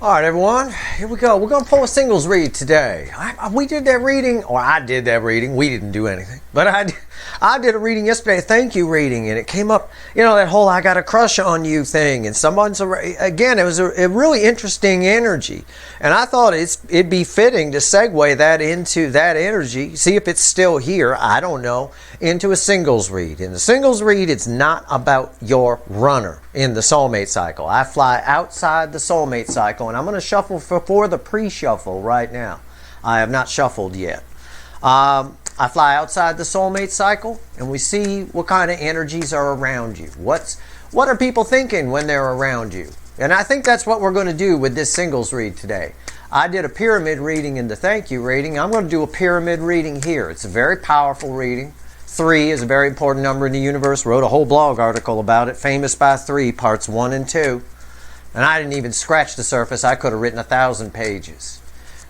All right, everyone, here we go. We're going to pull a singles read today. We did that reading, or I did that reading. We didn't do anything. But I did a reading yesterday, a thank you reading, and it came up, you know, that whole I got a crush on you thing. And again, it was a really interesting energy. And I thought it'd be fitting to segue that into that energy, see if it's still here, I don't know, into a singles read. In the singles read, it's not about your runner in the soulmate cycle. I fly outside the soulmate cycle, and I'm going to shuffle for the pre-shuffle right now. I have not shuffled yet. I fly outside the soulmate cycle, and we see what kind of energies are around you. What are people thinking when they're around you? And I think that's what we're going to do with this singles read today. I did a pyramid reading in the thank you reading. I'm going to do a pyramid reading here. It's a very powerful reading. 3 is a very important number in the universe. Wrote a whole blog article about it. Famous by 3, parts 1 and 2. And I didn't even scratch the surface. I could have written 1,000 pages.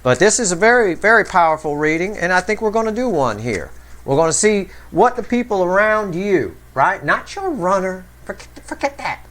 But this is a very, very powerful reading, and I think we're going to do one here. We're going to see what the people around you, right? Not your runner. Forget that.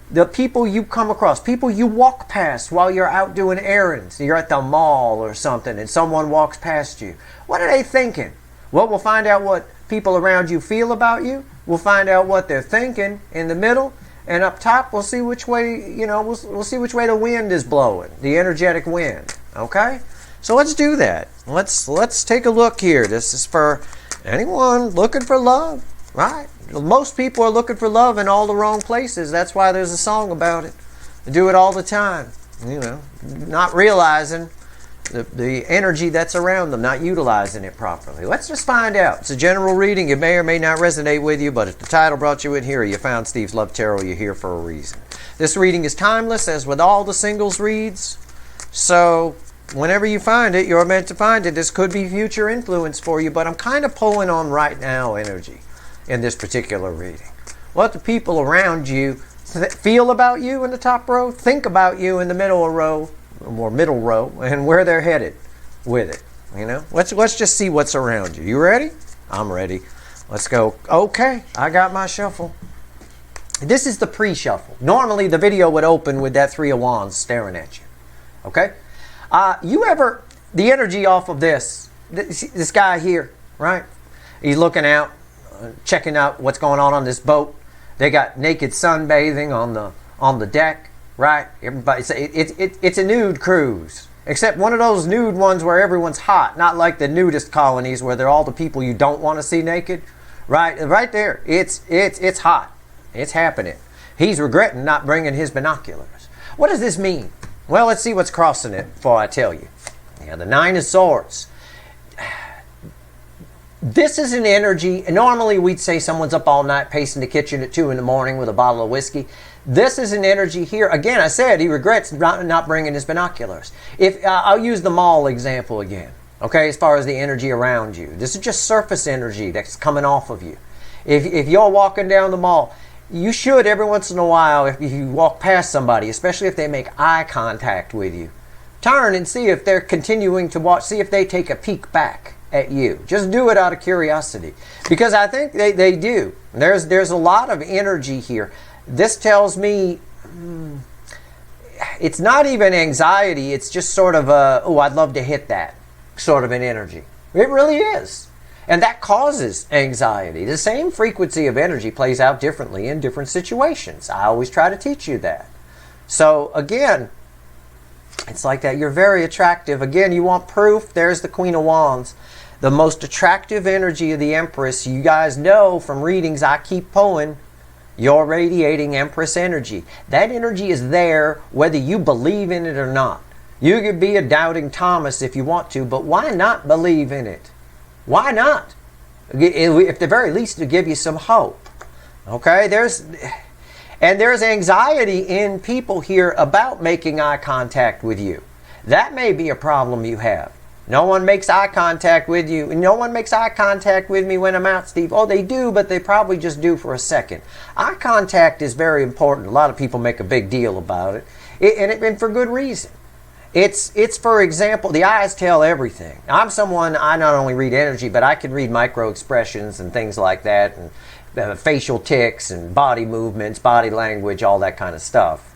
The people you come across, people you walk past while you're out doing errands. You're at the mall or something, and someone walks past you. What are they thinking? Well, we'll find out what people around you feel about you. We'll find out what they're thinking in the middle. And up top, we'll see which way, you know, we'll see which way the wind is blowing, the energetic wind. Okay? So let's do that. Let's take a look here. This is for anyone looking for love, right? Most people are looking for love in all the wrong places. That's why there's a song about it. They do it all the time, you know, not realizing the energy that's around them, not utilizing it properly. Let's just find out. It's a general reading. It may or may not resonate with you, but if the title brought you in here, you found Steve's Love Tarot, you're here for a reason. This reading is timeless, as with all the singles reads. So whenever you find it, you're meant to find it. This could be future influence for you, but I'm kind of pulling on right now energy in this particular reading. What the people around you feel about you in the top row, think about you in the middle row, or middle row, and where they're headed with it. You know, let's just see what's around you. You ready? I'm ready. Let's go. Okay, I got my shuffle. This is the pre-shuffle. Normally the video would open with that 3 of Wands staring at you. Okay? The energy off of this guy here, right? He's looking out, checking out what's going on this boat. They got naked sunbathing on the deck, right? Everybody say it's a nude cruise, except one of those nude ones where everyone's hot, not like the nudist colonies where they're all the people you don't want to see naked, right? Right there, it's hot, it's happening. He's regretting not bringing his binoculars. What does this mean? Well, let's see what's crossing it before I tell you. Yeah, the 9 of Swords. This is an energy, normally we'd say someone's up all night pacing the kitchen at 2 in the morning with a bottle of whiskey. This is an energy here. Again, I said he regrets not bringing his binoculars. I'll use the mall example again, okay, as far as the energy around you. This is just surface energy that's coming off of you. If you're walking down the mall, you should every once in a while, if you walk past somebody, especially if they make eye contact with you, turn and see if they're continuing to watch, see if they take a peek back at you. Just do it out of curiosity, because I think they do. There's a lot of energy here. This tells me it's not even anxiety, it's just sort of oh, I'd love to hit that sort of an energy. It really is. And that causes anxiety. The same frequency of energy plays out differently in different situations. I always try to teach you that. So again, it's like that. You're very attractive. Again, you want proof? There's the Queen of Wands. The most attractive energy of the Empress. You guys know from readings I keep pulling, you're radiating Empress energy. That energy is there whether you believe in it or not. You could be a doubting Thomas if you want to, but why not believe in it? Why not? At the very least, to give you some hope. Okay, there's anxiety in people here about making eye contact with you. That may be a problem you have. No one makes eye contact with you. No one makes eye contact with me when I'm out, Steve. Oh, they do, but they probably just do for a second. Eye contact is very important. A lot of people make a big deal about it, and for good reason. It's for example, the eyes tell everything. I'm someone, I not only read energy, but I can read micro expressions and things like that, and facial tics and body movements, body language, all that kind of stuff.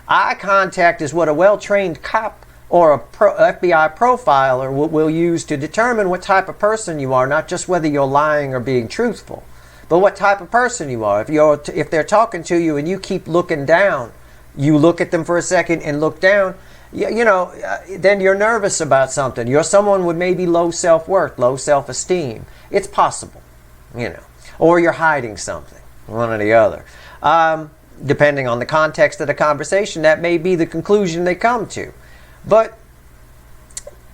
Eye contact is what a well-trained cop or a FBI profiler will use to determine what type of person you are, not just whether you're lying or being truthful, but what type of person you are. If they're talking to you and you keep looking down, you look at them for a second and look down, then you're nervous about something. You're someone with maybe low self-worth, low self-esteem. It's possible, or you're hiding something, one or the other. Depending on the context of the conversation, that may be the conclusion they come to. But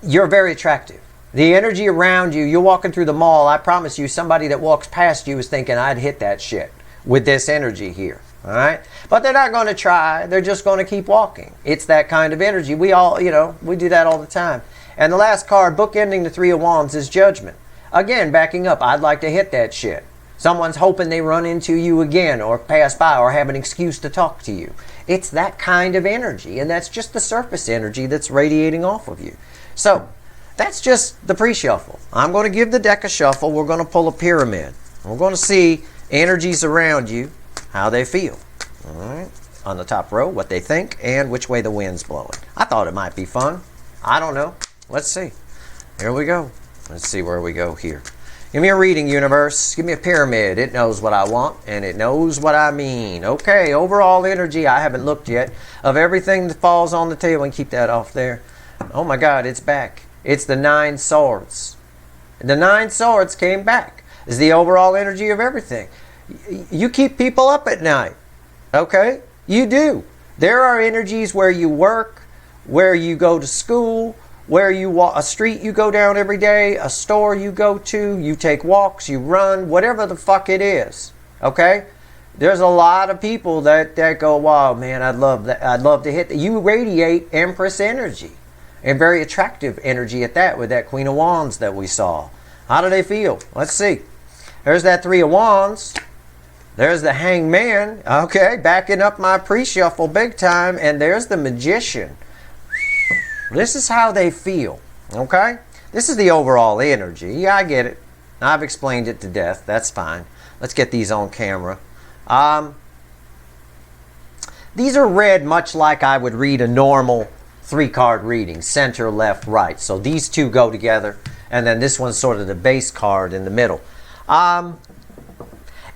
you're very attractive. The energy around you, you're walking through the mall, I promise you, somebody that walks past you is thinking, I'd hit that shit with this energy here. All right? But they're not going to try. They're just going to keep walking. It's that kind of energy. We all, we do that all the time. And the last card, bookending the Three of Wands, is Judgment. Again, backing up, I'd like to hit that shit. Someone's hoping they run into you again or pass by or have an excuse to talk to you. It's that kind of energy, and that's just the surface energy that's radiating off of you. So, that's just the pre-shuffle. I'm going to give the deck a shuffle. We're going to pull a pyramid. We're going to see energies around you, how they feel. All right. On the top row, what they think, and which way the wind's blowing. I thought it might be fun. I don't know. Let's see. Here we go. Let's see where we go here. Give me a reading, universe. Give me a pyramid. It knows what I want, and it knows what I mean. Okay, overall energy, I haven't looked yet, of everything that falls on the table. And keep that off there. Oh my God, it's back. It's the 9 swords. The 9 swords came back. It's the overall energy of everything. You keep people up at night. Okay? You do. There are energies where you work, where you go to school, where you walk, a street you go down every day, a store you go to, you take walks, you run, whatever the fuck it is. Okay? There's a lot of people that go, wow, man, I'd love to hit that. You radiate Empress energy. And very attractive energy at that, with that Queen of Wands that we saw. How do they feel? Let's see. There's that 3 of Wands. There's the Hangman. Okay, backing up my pre-shuffle big time. And there's the Magician. This is how they feel. Okay? This is the overall energy. Yeah, I get it. I've explained it to death. That's fine. Let's get these on camera. These are read much like I would read a normal 3-card reading. Center, left, right. So these two go together. And then this one's sort of the base card in the middle.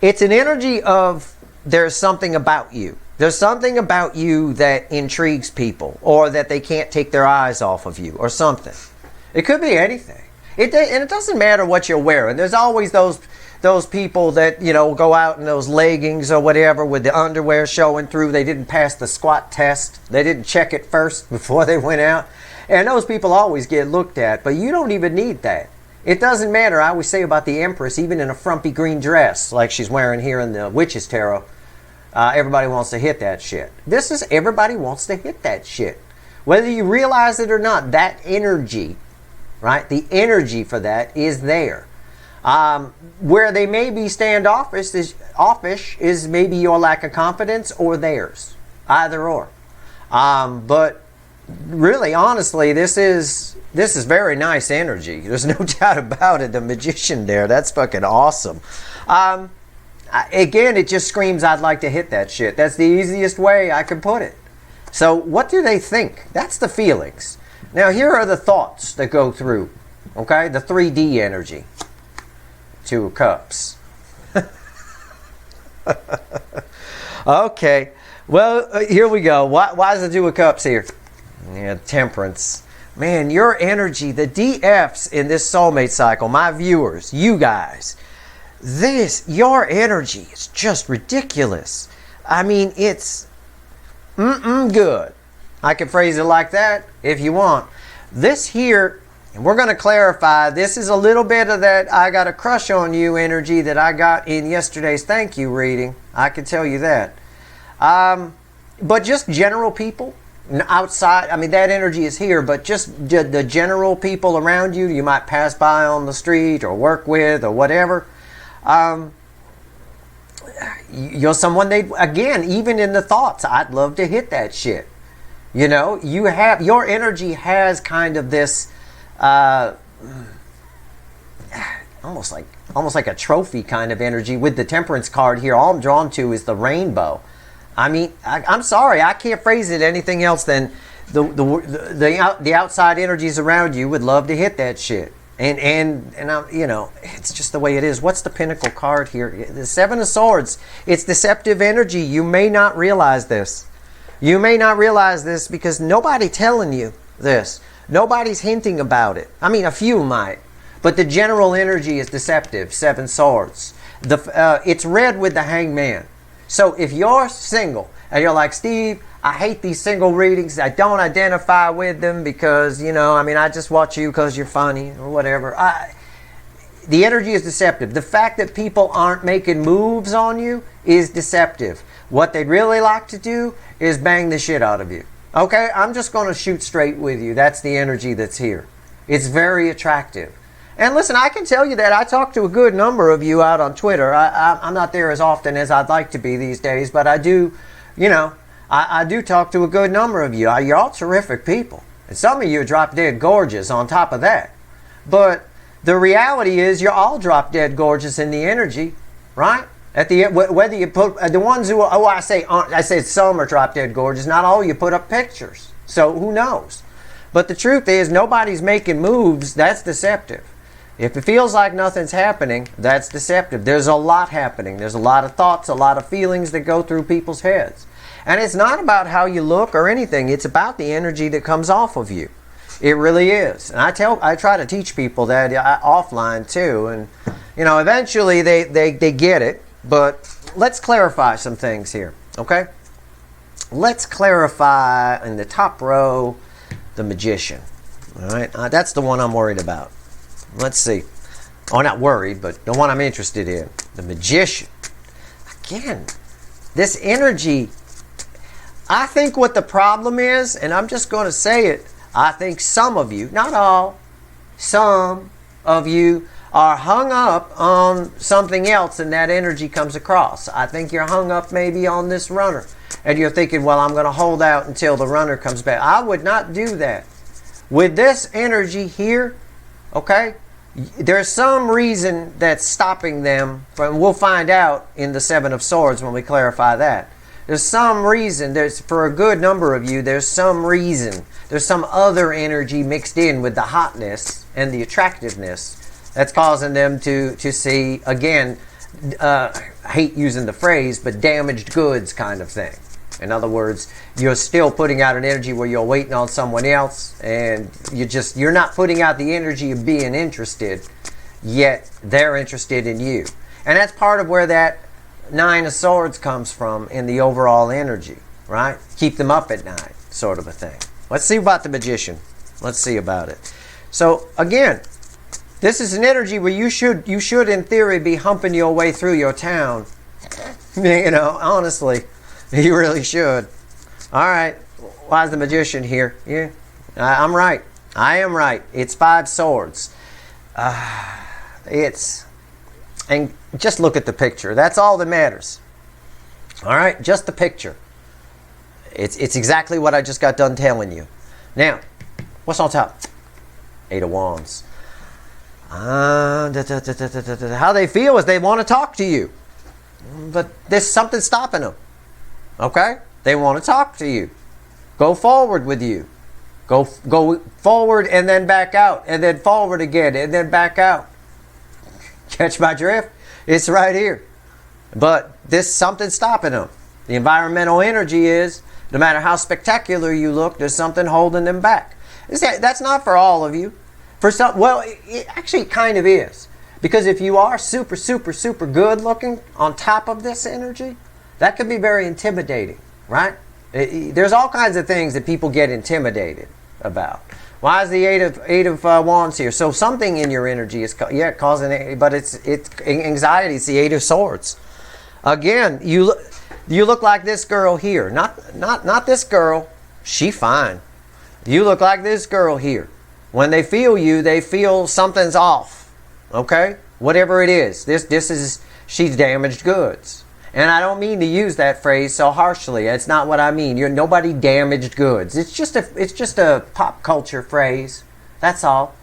It's an energy of there's something about you. There's something about you that intrigues people, or that they can't take their eyes off of you, or something. It could be anything. And it doesn't matter what you're wearing. There's always those people that, go out in those leggings or whatever with the underwear showing through. They didn't pass the squat test. They didn't check it first before they went out. And those people always get looked at. But you don't even need that. It doesn't matter. I always say about the Empress, even in a frumpy green dress like she's wearing here in the Witch's Tarot, everybody wants to hit that shit. Everybody wants to hit that shit. Whether you realize it or not, that energy, right? The energy for that is there. Where they may be standoffish is maybe your lack of confidence or theirs. Either or. But really, honestly, this is very nice energy. There's no doubt about it. The Magician there, that's fucking awesome. Again, it just screams, I'd like to hit that shit. That's the easiest way I can put it. So what do they think? That's the feelings. Now, here are the thoughts that go through. Okay? The 3D energy. 2 of Cups. Okay. Well, here we go. Why is the 2 of Cups here? Yeah, Temperance. Man, your energy, the DFs in this soulmate cycle, my viewers, you guys, your energy is just ridiculous. I mean, it's good. I can phrase it like that if you want. This here, and we're going to clarify, this is a little bit of that I got a crush on you energy that I got in yesterday's thank you reading. I can tell you that. But just general people outside, I mean, that energy is here, but just the general people around you might pass by on the street or work with or whatever. You're someone again, even in the thoughts, I'd love to hit that shit. Your energy has kind of this almost like a trophy kind of energy with the Temperance card here. All I'm drawn to is the rainbow. I mean, I'm sorry, I can't phrase it anything else than the outside energies around you would love to hit that shit. And you know, it's just the way it is. What's the pinnacle card here? The Seven of Swords. It's deceptive energy. You may not realize this. You may not realize this because nobody's telling you this. Nobody's hinting about it. I mean, a few might. But the general energy is deceptive. Seven Swords. It's red with the Hangman. So if you're single and you're like, Steve, I hate these single readings. I don't identify with them because, you know, I mean, I just watch you because you're funny or whatever. The energy is deceptive. The fact that people aren't making moves on you is deceptive. What they'd really like to do is bang the shit out of you. Okay? I'm just going to shoot straight with you. That's the energy that's here. It's very attractive. And listen, I can tell you that I talk to a good number of you out on Twitter. I'm not there as often as I'd like to be these days, but I do, you know, I do talk to a good number of you. You're all terrific people. And some of you are drop dead gorgeous on top of that. But the reality is you're all drop dead gorgeous in the energy, right? At the end, whether you put, the ones who, I say some are drop dead gorgeous, not all you put up pictures. So who knows? But the truth is nobody's making moves. That's deceptive. If it feels like nothing's happening, that's deceptive. There's a lot happening. There's a lot of thoughts, a lot of feelings that go through people's heads. And it's not about how you look or anything. It's about the energy that comes off of you. It really is. And I try to teach people that offline too. And, you know, eventually they get it. But let's clarify some things here, okay? Let's clarify in the top row, the Magician. All right, that's the one I'm worried about. Let's see. Oh, not worried, but the one I'm interested in. The Magician. Again, this energy. I think what the problem is, and I'm just going to say it, I think some of you, not all, some of you are hung up on something else and that energy comes across. I think you're hung up maybe on this runner. And you're thinking, well, I'm going to hold out until the runner comes back. I would not do that. With this energy here, okay, there's some reason that's stopping them from, we'll find out in the Seven of Swords when we clarify that. There's some reason, for a good number of you, there's some reason, there's some other energy mixed in with the hotness and the attractiveness that's causing them to see, again, I hate using the phrase, but damaged goods kind of thing. In other words, you're still putting out an energy where you're waiting on someone else, and you're not putting out the energy of being interested, yet they're interested in you. And that's part of where that Nine of Swords comes from in the overall energy, right? Keep them up at night, sort of a thing. Let's see about the Magician. Let's see about it. So again, this is an energy where you should in theory be humping your way through your town. You know, honestly. You really should. All right. Why is the Magician here? Yeah, I'm right. I am right. It's 5 swords. And just look at the picture. That's all that matters. All right, just the picture. It's exactly what I just got done telling you. Now, what's on top? 8 of Wands. How they feel is they want to talk to you, but there's something stopping them. Okay? They want to talk to you. Go forward with you. Go forward and then back out. And then forward again and then back out. Catch my drift? It's right here. But there's something stopping them. The environmental energy is, no matter how spectacular you look, there's something holding them back. That's not for all of you. For some, well, it actually kind of is. Because if you are super, super, super good looking on top of this energy, that could be very intimidating, right? There's all kinds of things that people get intimidated about. Why is the eight of Wands here? So something in your energy is causing it, but it's anxiety. It's the 8 of Swords. Again, you look like this girl here. Not this girl. She fine. You look like this girl here. When they feel you, they feel something's off. Okay? Whatever it is. She's damaged goods. And I don't mean to use that phrase so harshly. That's not what I mean. You're nobody damaged goods. It's just a pop culture phrase. That's all.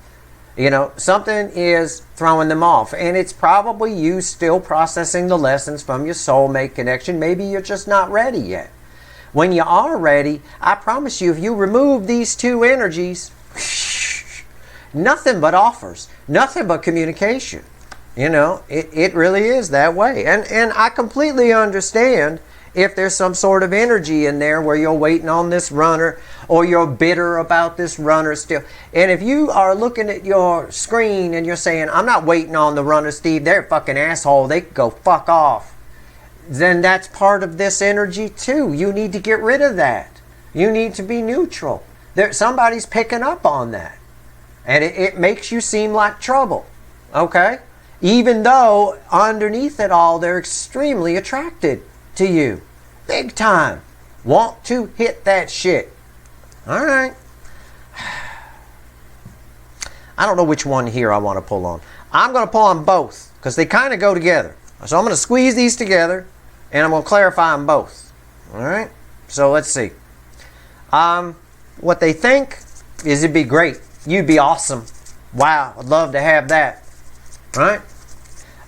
You know, something is throwing them off. And it's probably you still processing the lessons from your soulmate connection. Maybe you're just not ready yet. When you are ready, I promise you, if you remove these two energies, nothing but offers, nothing but communication. You know, it really is that way. And I completely understand if there's some sort of energy in there where you're waiting on this runner, or you're bitter about this runner still. And if you are looking at your screen and you're saying, I'm not waiting on the runner, Steve, they're a fucking asshole, they can go fuck off, then that's part of this energy too. You need to get rid of that. You need to be neutral. Somebody's picking up on that. And it makes you seem like trouble. Okay? Even though underneath it all, they're extremely attracted to you. Big time. Want to hit that shit. Alright. I don't know which one here I want to pull on. I'm going to pull on both, because they kind of go together. So I'm going to squeeze these together, and I'm going to clarify them both. Alright? So let's see. What they think is it'd be great. You'd be awesome. Wow, I'd love to have that. Right?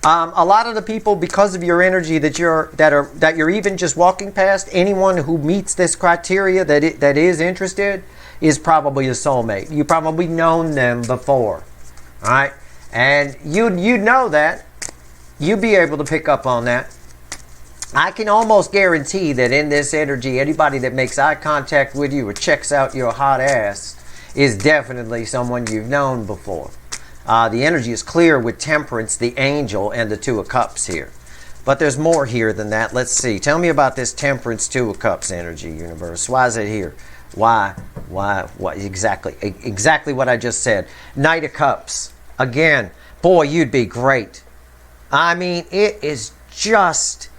A lot of the people, because of your energy that you're even just walking past, anyone who meets this criteria that is interested is probably a soulmate. You've probably known them before. All right? And you'd know that. You'd be able to pick up on that. I can almost guarantee that in this energy, anybody that makes eye contact with you or checks out your hot ass is definitely someone you've known before. The energy is clear with Temperance, the angel, and the Two of Cups here. But there's more here than that. Let's see. Tell me about this Temperance, Two of Cups energy, universe. Why is it here? Why? Exactly. Exactly what I just said. Knight of Cups. Again, boy, you'd be great. I mean, it is just...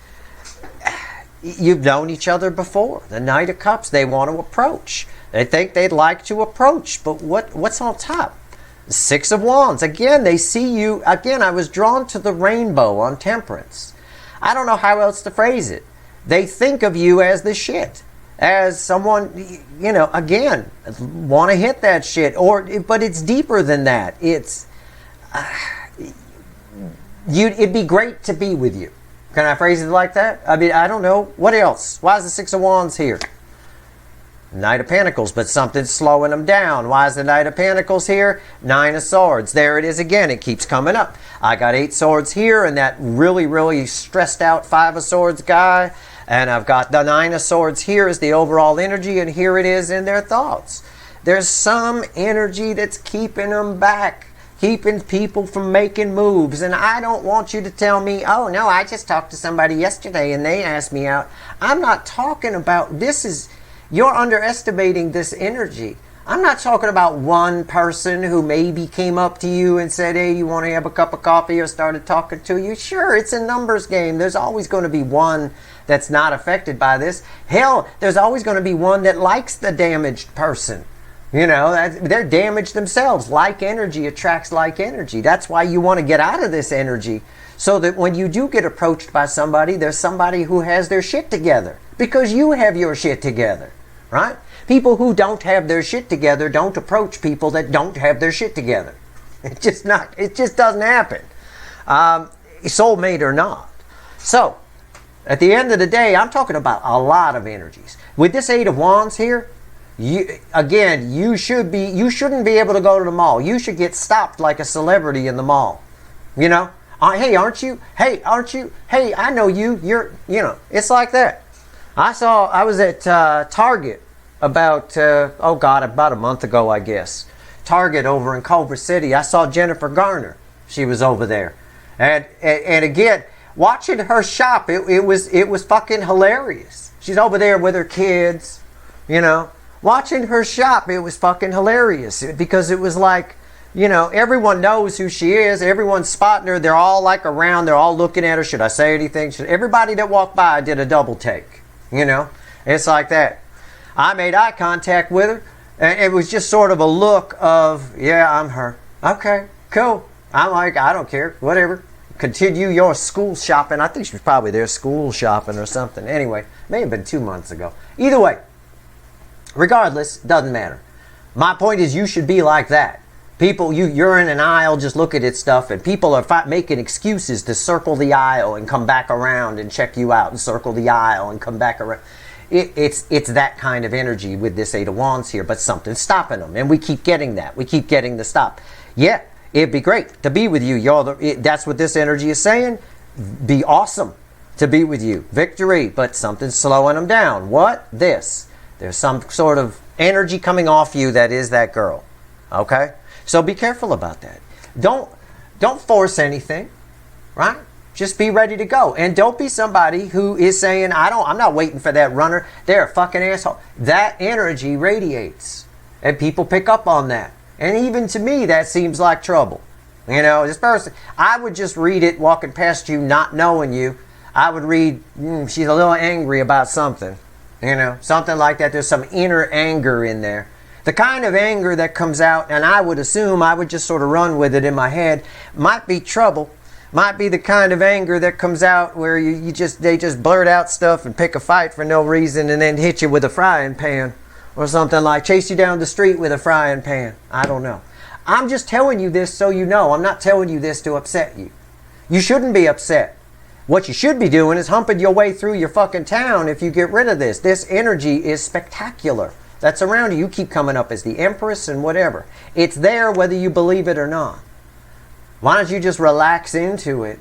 You've known each other before. The Knight of Cups, they want to approach. They think they'd like to approach, but what's on top? Six of Wands. Again, they see you. Again, I was drawn to the rainbow on Temperance. I don't know how else to phrase it. They think of you as the shit. As someone, you know, again, want to hit that shit. But it's deeper than that. It's... it'd be great to be with you. Can I phrase it like that? I mean, I don't know. What else? Why is the Six of Wands here? Knight of Pentacles, but something's slowing them down. Why is the Knight of Pentacles here? Nine of Swords. There it is again. It keeps coming up. I got 8 swords here, and that really, really stressed out 5 of Swords guy. And I've got the 9 of Swords here as the overall energy, and here it is in their thoughts. There's some energy that's keeping them back, keeping people from making moves. And I don't want you to tell me, oh, no, I just talked to somebody yesterday, and they asked me out. I'm not talking about, you're underestimating this energy. I'm not talking about one person who maybe came up to you and said, hey, you want to have a cup of coffee, or started talking to you. Sure, it's a numbers game. There's always going to be one that's not affected by this. Hell, there's always going to be one that likes the damaged person. You know, they're damaged themselves. Like energy attracts like energy. That's why you want to get out of this energy, so that when you do get approached by somebody, there's somebody who has their shit together. Because you have your shit together. Right? People who don't have their shit together don't approach people that don't have their shit together. It just doesn't happen. Soulmate or not. So, at the end of the day, I'm talking about a lot of energies. With this 8 of Wands here, you shouldn't be able to go to the mall. You should get stopped like a celebrity in the mall. You know? Hey, aren't you? Hey, aren't you? Hey, I know you. It's like that. I was at Target about a month ago, I guess. Target over in Culver City. I saw Jennifer Garner. She was over there. And again, watching her shop, it was fucking hilarious. She's over there with her kids, you know. Watching her shop, it was fucking hilarious, because it was like, you know, everyone knows who she is. Everyone's spotting her. They're all like around. They're all looking at her. Should I say anything? Everybody that walked by did a double take. You know, it's like that. I made eye contact with her, and it was just sort of a look of, yeah, I'm her. Okay, cool. I'm like, I don't care, whatever. Continue your school shopping. I think she was probably there school shopping or something. Anyway, may have been 2 months ago. Either way, regardless, doesn't matter. My point is, you should be like that. People, you're in an aisle just looking at stuff, and people are making excuses to circle the aisle and come back around and check you out, and circle the aisle and come back around. It's that kind of energy with this Eight of Wands here, but something's stopping them, and we keep getting that. We keep getting the stop. Yeah, it'd be great to be with you, y'all. That's what this energy is saying. Be awesome to be with you. Victory, but something's slowing them down. What? This. There's some sort of energy coming off you that is that girl. Okay? So be careful about that. Don't force anything, right? Just be ready to go. And don't be somebody who is saying, I'm not waiting for that runner. They're a fucking asshole. That energy radiates. And people pick up on that. And even to me, that seems like trouble. You know, this person, I would just read it walking past you, not knowing you. I would read, she's a little angry about something. You know, something like that. There's some inner anger in there. The kind of anger that comes out, and I would assume, I would just sort of run with it in my head, might be trouble. Might be the kind of anger that comes out where they just blurt out stuff and pick a fight for no reason and then hit you with a frying pan. Or something like chase you down the street with a frying pan. I don't know. I'm just telling you this so you know. I'm not telling you this to upset you. You shouldn't be upset. What you should be doing is humping your way through your fucking town if you get rid of this. This energy is spectacular. That's around you. You keep coming up as the Empress and whatever. It's there whether you believe it or not. Why don't you just relax into it?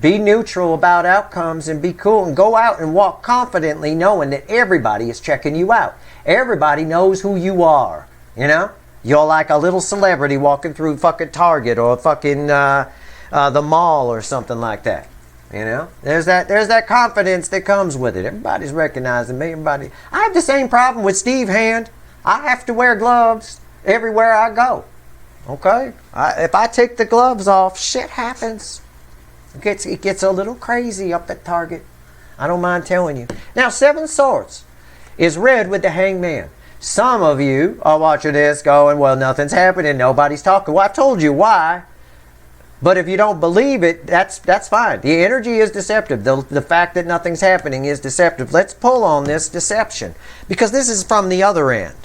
Be neutral about outcomes and be cool and go out and walk confidently knowing that everybody is checking you out. Everybody knows who you are. You know? You're like a little celebrity walking through fucking Target or fucking the mall or something like that. You know, there's that confidence that comes with it. Everybody's recognizing me. Everybody. I have the same problem with Steve Hand. I have to wear gloves everywhere I go. Okay, if I take the gloves off, shit happens. It gets a little crazy up at Target. I don't mind telling you. Now, Seven of Swords is red with the Hangman. Some of you are watching this going, well, nothing's happening. Nobody's talking. Well, I've told you why. But if you don't believe it, that's fine. The energy is deceptive. The fact that nothing's happening is deceptive. Let's pull on this deception. Because this is from the other end.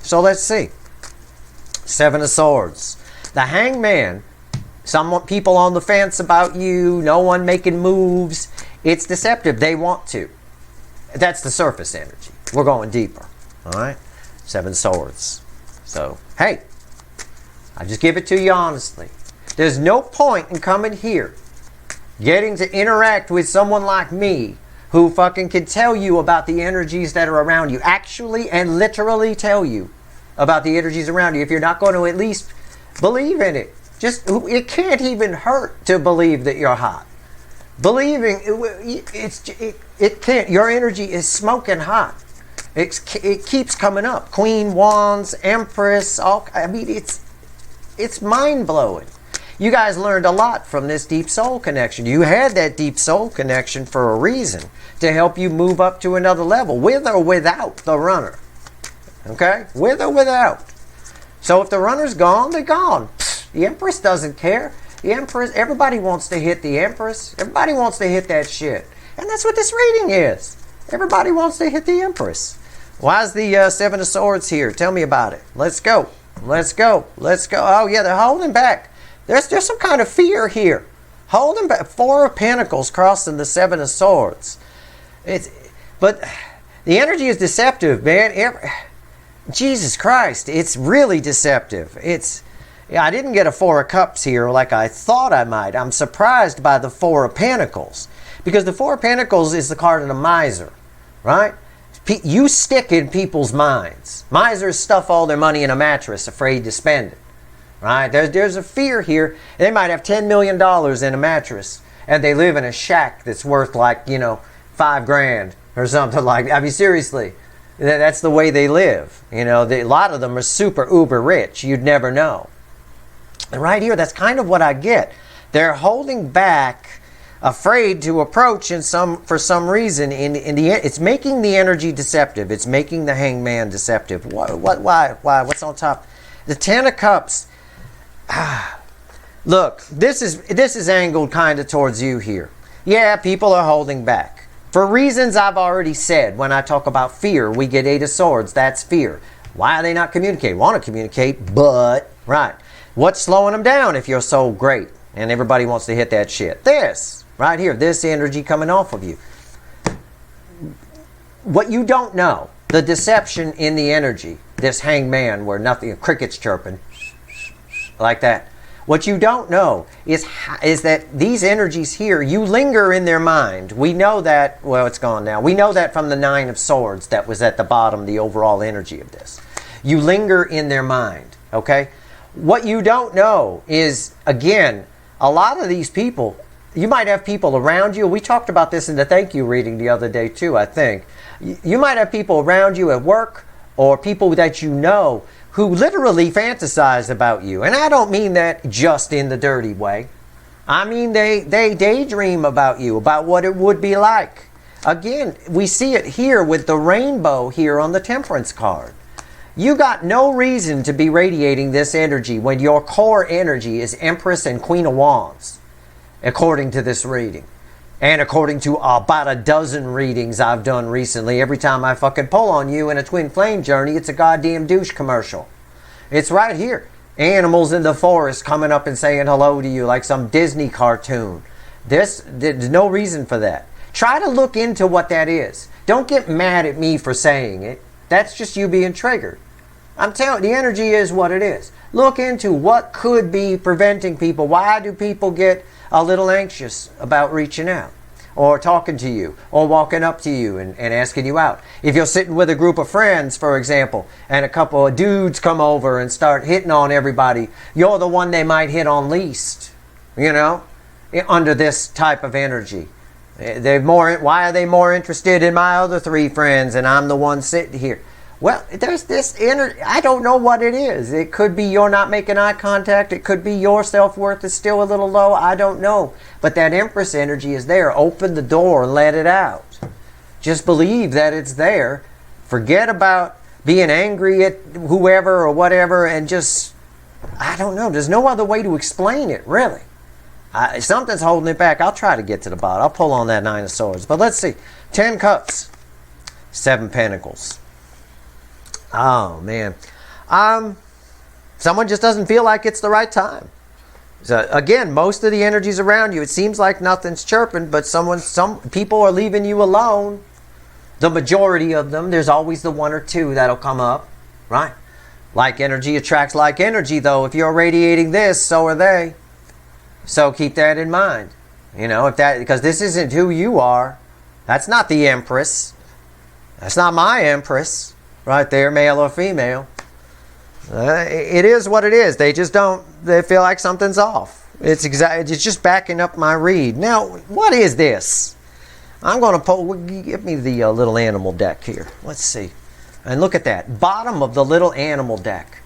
So let's see. Seven of Swords. The Hangman. Some people on the fence about you. No one making moves. It's deceptive. They want to. That's the surface energy. We're going deeper. Alright? Seven Swords. So, hey. I just give it to you honestly. There's no point in coming here, getting to interact with someone like me who fucking can tell you about the energies that are around you. Actually and literally tell you about the energies around you if you're not going to at least believe in it. It can't even hurt to believe that you're hot. Believing, it can't. Your energy is smoking hot. It keeps coming up. Queen Wands, Empress, it's mind-blowing. You guys learned a lot from this deep soul connection. You had that deep soul connection for a reason, to help you move up to another level, with or without the runner. Okay? With or without. So if the runner's gone, they're gone. The Empress doesn't care. The Empress, everybody wants to hit the Empress. Everybody wants to hit that shit. And that's what this reading is. Everybody wants to hit the Empress. Why is the Seven of Swords here? Tell me about it. Let's go. Let's go. Let's go. Oh, yeah, they're holding back. There's some kind of fear here. Holding back. Four of Pentacles crossing the Seven of Swords. But the energy is deceptive, man. Jesus Christ, it's really deceptive. I didn't get a Four of Cups here like I thought I might. I'm surprised by the Four of Pentacles. Because the Four of Pentacles is the card of the miser, right? You stick in people's minds. Misers stuff all their money in a mattress, afraid to spend it. Right? There's a fear here. They might have $10 million in a mattress, and they live in a shack that's worth like, $5 grand or something like that. I mean, seriously, that's the way they live. A lot of them are super uber rich. You'd never know. And right here, that's kind of what I get. They're holding back, afraid to approach for some reason. It's making the energy deceptive. It's making the Hangman deceptive. Why? What's on top? The Ten of Cups. Look, this is angled kind of towards you here. Yeah, people are holding back. For reasons I've already said. When I talk about fear, we get Eight of Swords. That's fear. Why are they not communicating? Want to communicate, but, right. What's slowing them down if you're so great and everybody wants to hit that shit? This, right here, this energy coming off of you. What you don't know, the deception in the energy, this hangman where nothing, crickets chirping, like that. What you don't know is that these energies here, you linger in their mind. We know that, well, it's gone now. We know that from the Nine of Swords that was at the bottom, the overall energy of this. You linger in their mind, okay? What you don't know is, again, a lot of these people, you might have people around you. We talked about this in the thank you reading the other day too, I think. You might have people around you at work or people that you know who literally fantasize about you. And I don't mean that just in the dirty way. I mean they daydream about you, about what it would be like. Again, we see it here with the rainbow here on the Temperance card. You got no reason to be radiating this energy when your core energy is Empress and Queen of Wands, according to this reading. And according to about a dozen readings I've done recently, every time I fucking pull on you in a twin flame journey, it's a goddamn douche commercial. It's right here. Animals in the forest coming up and saying hello to you like some Disney cartoon. There's no reason for that. Try to look into what that is. Don't get mad at me for saying it. That's just you being triggered. I'm telling you, the energy is what it is. Look into what could be preventing people. Why do people get a little anxious about reaching out or talking to you or walking up to you and asking you out? If you're sitting with a group of friends, for example, and a couple of dudes come over and start hitting on everybody, you're the one they might hit on least, you know, under this type of energy. Why are they more interested in my other three friends and I'm the one sitting here? Well, there's this I don't know what it is. It could be you're not making eye contact. It could be your self-worth is still a little low. I don't know. But that Empress energy is there. Open the door and let it out. Just believe that it's there. Forget about being angry at whoever or whatever and just, I don't know. There's no other way to explain it, really. Something's holding it back. I'll try to get to the bottom. I'll pull on that Nine of Swords. But let's see. 10 Cups. 7 Pentacles. Oh, man. Someone just doesn't feel like it's the right time. So, again, most of the energies around you, it seems like nothing's chirping, but some people are leaving you alone. The majority of them, there's always the one or two that'll come up, right? Like energy attracts like energy, though. If you're radiating this, so are they. So keep that in mind. You know, because this isn't who you are. That's not the Empress. That's not my Empress. Right there, male or female. It is what it is. They just don't, they feel like something's off. It's just backing up my read. Now, what is this? I'm going to pull, give me the little animal deck here. Let's see. And look at that. Bottom of the little animal deck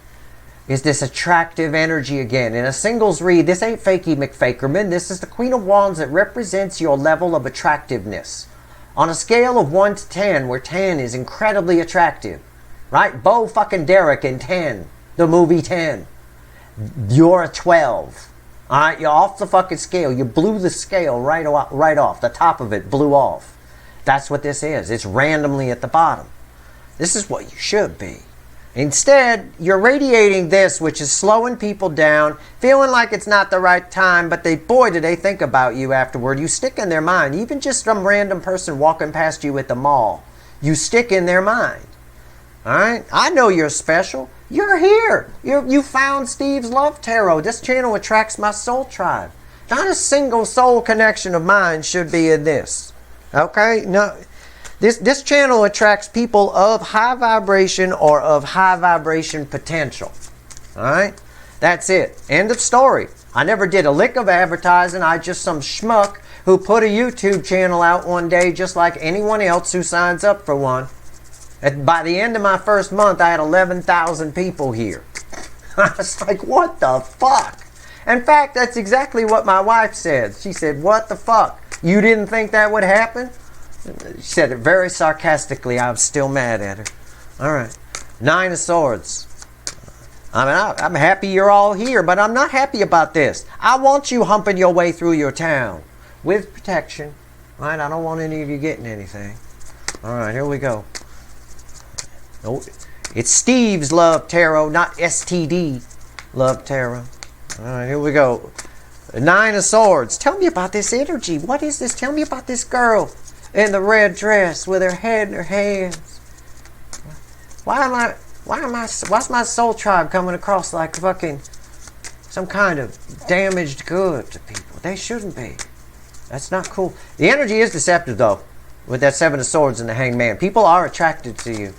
is this attractive energy again. In a singles read, this ain't Fakey McFakerman. This is the Queen of Wands that represents your level of attractiveness. On a scale of 1 to 10, where 10 is incredibly attractive, right? Bo fucking Derek in 10, the movie 10. You're a 12. All right, you're off the fucking scale. You blew the scale right off. The top of it blew off. That's what this is. It's randomly at the bottom. This is what you should be. Instead, you're radiating this, which is slowing people down, feeling like it's not the right time, but boy, do they think about you afterward. You stick in their mind. Even just some random person walking past you at the mall, you stick in their mind. All right? I know you're special. You're here. You found Steve's Love Tarot. This channel attracts my soul tribe. Not a single soul connection of mine should be in this. Okay? No. This channel attracts people of high vibration or of high vibration potential. All right? That's it. End of story. I never did a lick of advertising. I just some schmuck who put a YouTube channel out one day just like anyone else who signs up for one. By the end of my first month, I had 11,000 people here. I was like, what the fuck? In fact, that's exactly what my wife said. She said, what the fuck? You didn't think that would happen? She said it very sarcastically. I was still mad at her. All right. 9 of Swords. I mean, I'm happy you're all here, but I'm not happy about this. I want you humping your way through your town with protection. Right? I don't want any of you getting anything. All right, here we go. Oh, it's Steve's Love Tarot, not STD Love Tarot. All right, here we go. The Nine of Swords. Tell me about this energy. What is this? Tell me about this girl in the red dress with her head in her hands. Why's my soul tribe coming across like fucking some kind of damaged good to people? They shouldn't be. That's not cool. The energy is deceptive, though, with that Seven of Swords and the Hanged Man. People are attracted to you.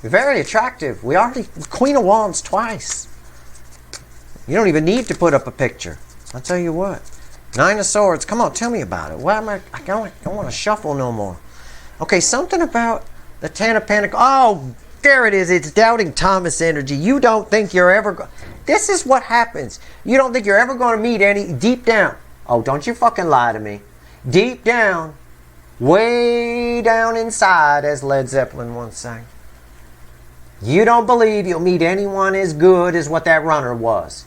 You're very attractive. We already Queen of Wands twice. You don't even need to put up a picture. I'll tell you what. Nine of Swords. Come on, tell me about it. Why am I don't want to shuffle no more. Okay, something about the Ten of Pentacles. Oh, there it is. It's Doubting Thomas energy. You don't think you're ever This is what happens. You don't think you're ever going to meet any deep down. Oh, don't you fucking lie to me. Deep down, way down inside, as Led Zeppelin once sang. You don't believe you'll meet anyone as good as what that runner was.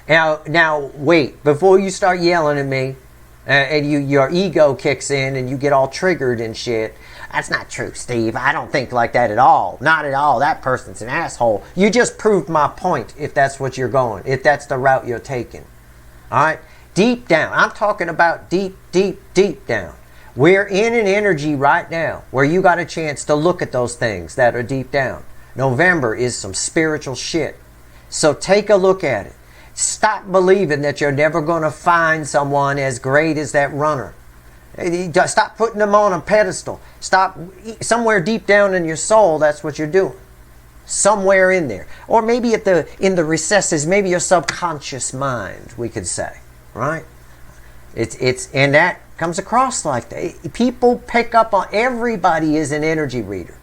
Now wait, before you start yelling at me, and your ego kicks in and you get all triggered and shit. That's not true, Steve. I don't think like that at all. Not at all. That person's an asshole. You just proved my point, if that's what you're going, if that's the route you're taking. All right? Deep down. I'm talking about deep, deep, deep down. We're in an energy right now where you got a chance to look at those things that are deep down. November is some spiritual shit. So take a look at it. Stop believing that you're never going to find someone as great as that runner. Stop putting them on a pedestal. Stop. Somewhere deep down in your soul, that's what you're doing. Somewhere in there. Or maybe in the recesses, maybe your subconscious mind, we could say. Right? And that comes across like that. People pick up on, everybody is an energy reader.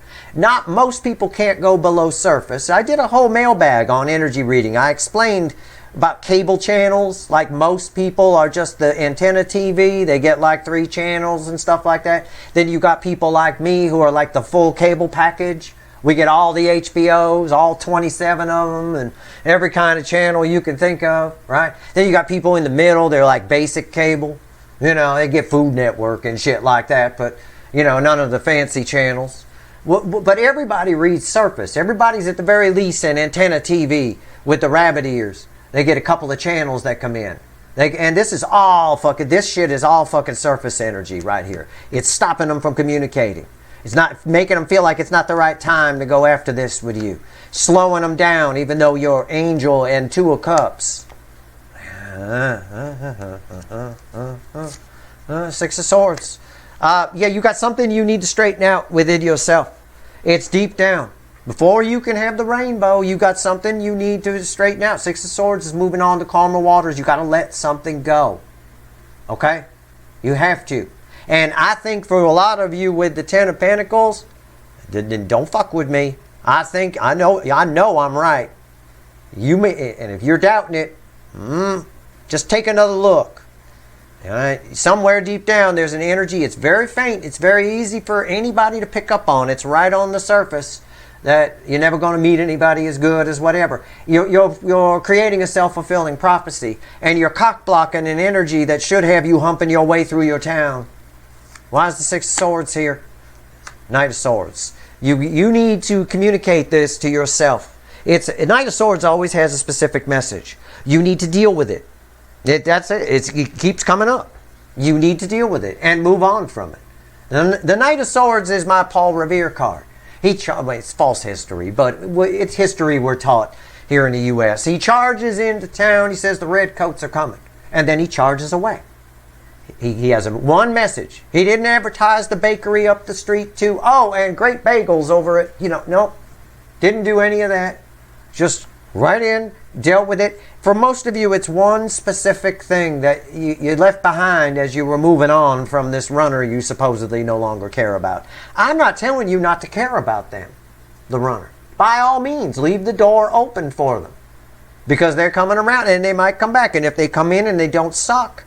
Most people can't go below surface. I did a whole mailbag on energy reading. I explained about cable channels. Like most people are just the antenna TV. They get like 3 channels and stuff like that. Then you got people like me who are like the full cable package. We get all the HBOs, all 27 of them, and every kind of channel you can think of, right? Then you got people in the middle. They're like basic cable. You know, they get Food Network and shit like that, but, you know, none of the fancy channels. But everybody reads surface. Everybody's at the very least an antenna TV with the rabbit ears. They get a couple of channels that come in. And this is all fucking, this shit is all fucking surface energy right here. It's stopping them from communicating. It's not making them feel like it's not the right time to go after this with you. Slowing them down even though you're angel and 2 of cups. 6 of Swords. Yeah, you got something you need to straighten out within yourself. It's deep down. Before you can have the rainbow, you got something you need to straighten out. 6 of Swords is moving on to calmer waters. You got to let something go. Okay? You have to. And I think for a lot of you with the 10 of Pentacles, then don't fuck with me. I know I'm right. You may, and if you're doubting it, just take another look. All right? Somewhere deep down, there's an energy. It's very faint. It's very easy for anybody to pick up on. It's right on the surface that you're never going to meet anybody as good as whatever. You're creating a self-fulfilling prophecy, and you're cock-blocking an energy that should have you humping your way through your town. Why is the 6 of Swords here? Knight of Swords. You need to communicate this to yourself. Knight of Swords always has a specific message. You need to deal with it. That's it. It keeps coming up. You need to deal with it and move on from it. The Knight of Swords is my Paul Revere card. It's false history, but it's history we're taught here in the U.S. He charges into town. He says the redcoats are coming. And then he charges away. He has one message. He didn't advertise the bakery up the street too. Oh, and great bagels over it. Nope. Didn't do any of that. Just right in, dealt with it. For most of you, it's one specific thing that you left behind as you were moving on from this runner you supposedly no longer care about. I'm not telling you not to care about them, the runner. By all means, leave the door open for them. Because they're coming around and they might come back. And if they come in and they don't suck,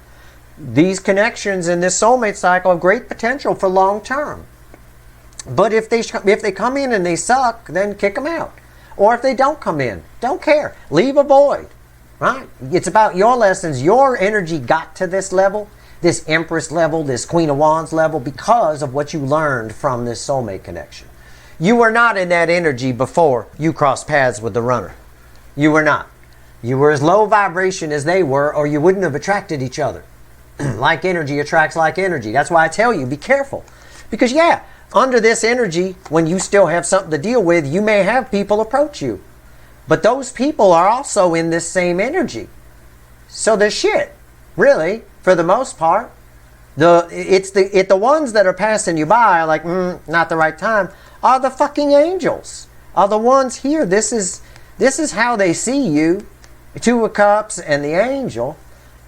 these connections in this soulmate cycle have great potential for long term. But if they come in and they suck, then kick them out. Or if they don't come in, don't care. Leave a void. Right? It's about your lessons. Your energy got to this level, this Empress level, this Queen of Wands level, because of what you learned from this soulmate connection. You were not in that energy before you crossed paths with the runner. You were not. You were as low vibration as they were, or you wouldn't have attracted each other. Like energy attracts like energy. That's why I tell you, be careful. Because yeah, under this energy, when you still have something to deal with, you may have people approach you. But those people are also in this same energy. So they're shit, really, for the most part. The ones that are passing you by, like, not the right time, are the fucking angels. Are the ones here. This is how they see you. Two of Cups and the angel.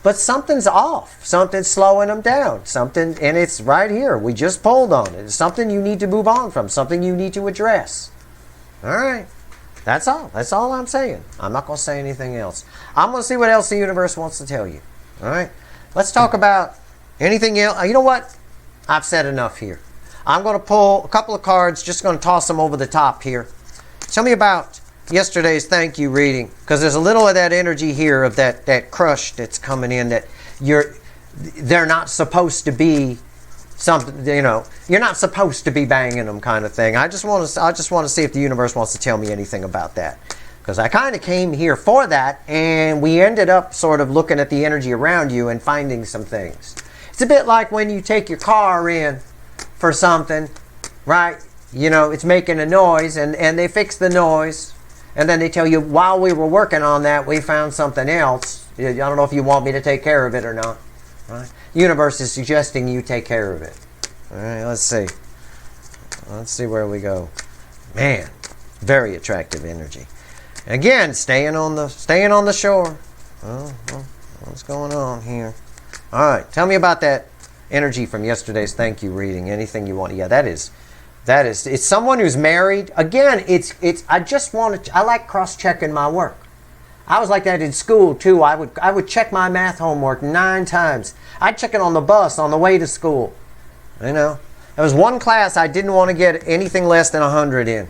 But something's off. Something's slowing them down. Something, and it's right here. We just pulled on it. It's something you need to move on from. Something you need to address. All right. That's all. That's all I'm saying. I'm not going to say anything else. I'm going to see what else the universe wants to tell you. All right. Let's talk about anything else. You know what? I've said enough here. I'm going to pull a couple of cards. Just going to toss them over the top here. Tell me about yesterday's thank you reading, because there's a little of that energy here of that crush that's coming in, that they're not supposed to be something, you're not supposed to be banging them, kind of thing. I just want to see if the universe wants to tell me anything about that, because I kind of came here for that, and we ended up sort of looking at the energy around you and finding some things. It's a bit like when you take your car in for something, right? It's making a noise, and they fix the noise. And then they tell you, while we were working on that, we found something else. I don't know if you want me to take care of it or not. Right? The universe is suggesting you take care of it. All right, let's see. Let's see where we go. Man, very attractive energy. Again, staying on the shore. Well, what's going on here? All right, tell me about that energy from yesterday's thank you reading. Anything you want. Yeah, that is, it's someone who's married. Again, I like cross-checking my work. I was like that in school too. I would check my math homework 9 times. I'd check it on the bus on the way to school. There was one class I didn't want to get anything less than 100 in.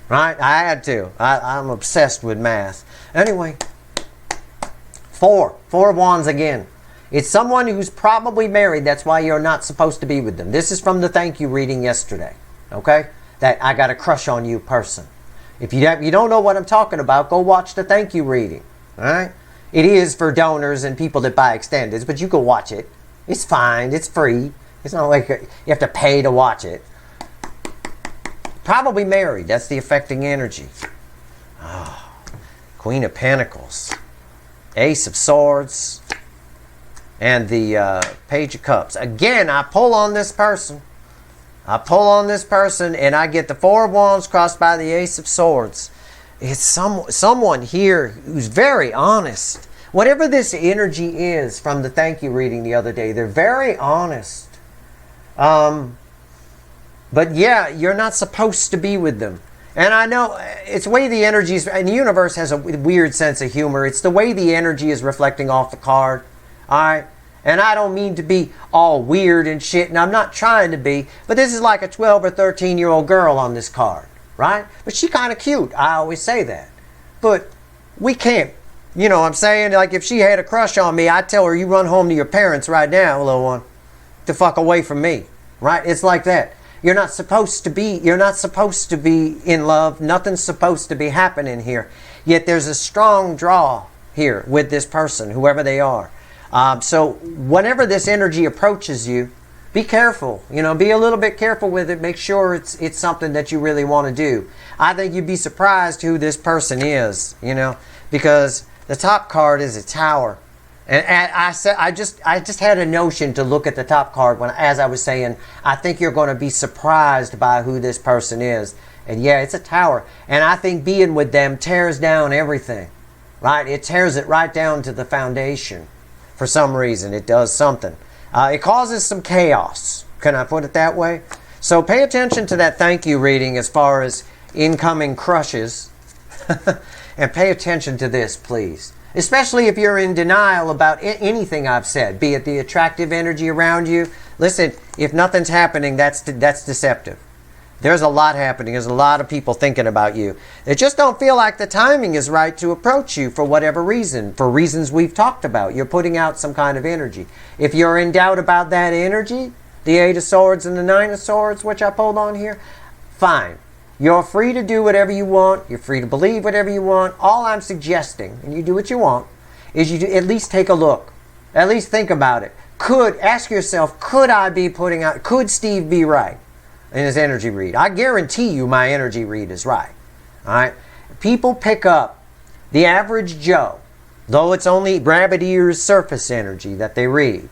Right? I had to. I'm obsessed with math. Anyway, 4 of Wands again. It's someone who's probably married. That's why you're not supposed to be with them. This is from the thank you reading yesterday. Okay? That I got a crush on you person. If you don't know what I'm talking about, go watch the thank you reading. Alright? It is for donors and people that buy extendeds, but you can watch it. It's fine. It's free. It's not like you have to pay to watch it. Probably married. That's the affecting energy. Queen of Pentacles. Ace of Swords. And the Page of Cups. Again, I pull on this person. And I get the 4 of Wands crossed by the Ace of Swords. It's someone here who's very honest. Whatever this energy is from the thank you reading the other day, they're very honest. But yeah, you're not supposed to be with them. And I know it's the way the energy is, and the universe has a weird sense of humor. It's the way the energy is reflecting off the card. Alright? And I don't mean to be all weird and shit, and I'm not trying to be, but this is like a 12 or 13-year-old girl on this card, right? But she's kind of cute. I always say that. But we can't, you know what I'm saying? Like if she had a crush on me, I'd tell her, you run home to your parents right now, little one, the fuck away from me, right? It's like that. You're not supposed to be in love. Nothing's supposed to be happening here. Yet there's a strong draw here with this person, whoever they are. So whenever this energy approaches you, be careful. Be a little bit careful with it. Make sure it's something that you really want to do. I think you'd be surprised who this person is, because the top card is a Tower. And I just had a notion to look at the top card as I was saying, I think you're going to be surprised by who this person is. And yeah, it's a Tower. And I think being with them tears down everything, right? It tears it right down to the foundation. For some reason, it does something. It causes some chaos. Can I put it that way? So pay attention to that thank you reading as far as incoming crushes. And pay attention to this, please. Especially if you're in denial about anything I've said, be it the attractive energy around you. Listen, if nothing's happening, that's deceptive. There's a lot happening. There's a lot of people thinking about you. They just don't feel like the timing is right to approach you for whatever reason. For reasons we've talked about. You're putting out some kind of energy. If you're in doubt about that energy, the 8 of Swords and the 9 of Swords, which I pulled on here, fine. You're free to do whatever you want. You're free to believe whatever you want. All I'm suggesting, and you do what you want, is you at least take a look. At least think about it. Ask yourself, could I be putting out, could Steve be right in his energy read? I guarantee you my energy read is right. All right? People pick up, the average Joe, though it's only rabbit ears surface energy that they read,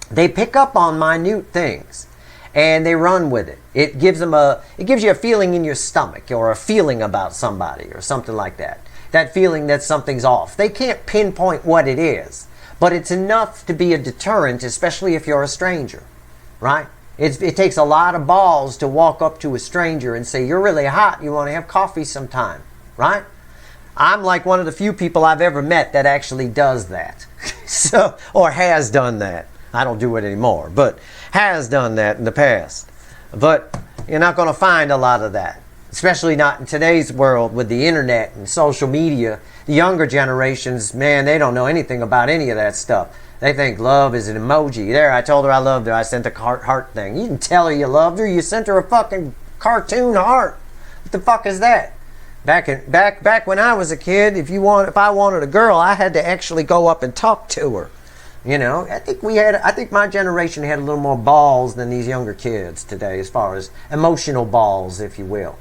they pick up on minute things and they run with it. It gives you a feeling in your stomach, or a feeling about somebody, or something like that. That feeling that something's off. They can't pinpoint what it is, but it's enough to be a deterrent, especially if you're a stranger, right? It takes a lot of balls to walk up to a stranger and say, you're really hot, you want to have coffee sometime, right? I'm like one of the few people I've ever met that actually does that. Or has done that. I don't do it anymore, but has done that in the past. But you're not going to find a lot of that, especially not in today's world with the internet and social media. The younger generations, man, they don't know anything about any of that stuff. They think love is an emoji. There, I told her I loved her. I sent a heart thing. You didn't tell her you loved her. You sent her a fucking cartoon heart. What the fuck is that? Back when I was a kid, if I wanted a girl, I had to actually go up and talk to her. You know, I think my generation had a little more balls than these younger kids today, as far as emotional balls, if you will.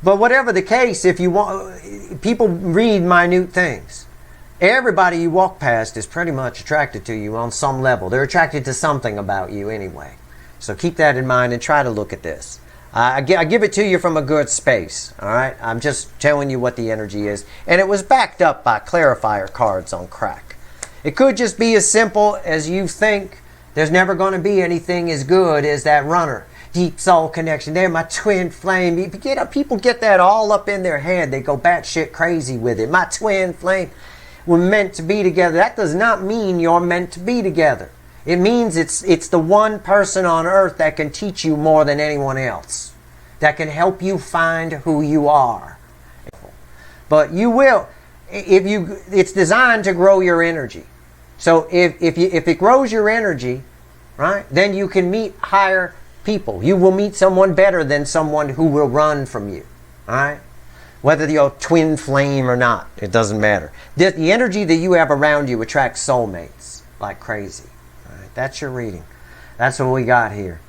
But whatever the case, if you want, people read minute things. Everybody you walk past is pretty much attracted to you on some level. They're attracted to something about you anyway. So keep that in mind and try to look at this. I give it to you from a good space, all right? I'm just telling you what the energy is. And it was backed up by clarifier cards on crack. It could just be as simple as you think there's never going to be anything as good as that runner. Deep soul connection. They're my twin flame. People get that all up in their head. They go batshit crazy with it. My twin flame. We're meant to be together. That does not mean you're meant to be together. It means it's the one person on earth that can teach you more than anyone else. That can help you find who you are. But you will. It's designed to grow your energy. So if it grows your energy, right, then you can meet higher people. You will meet someone better than someone who will run from you. All right? Whether you're twin flame or not, it doesn't matter. The energy that you have around you attracts soulmates like crazy. All right? That's your reading. That's what we got here.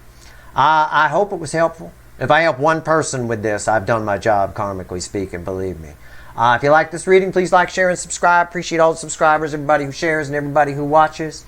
I hope it was helpful. If I help one person with this, I've done my job, karmically speaking, believe me. If you like this reading, please like, share, and subscribe. Appreciate all the subscribers, everybody who shares, and everybody who watches.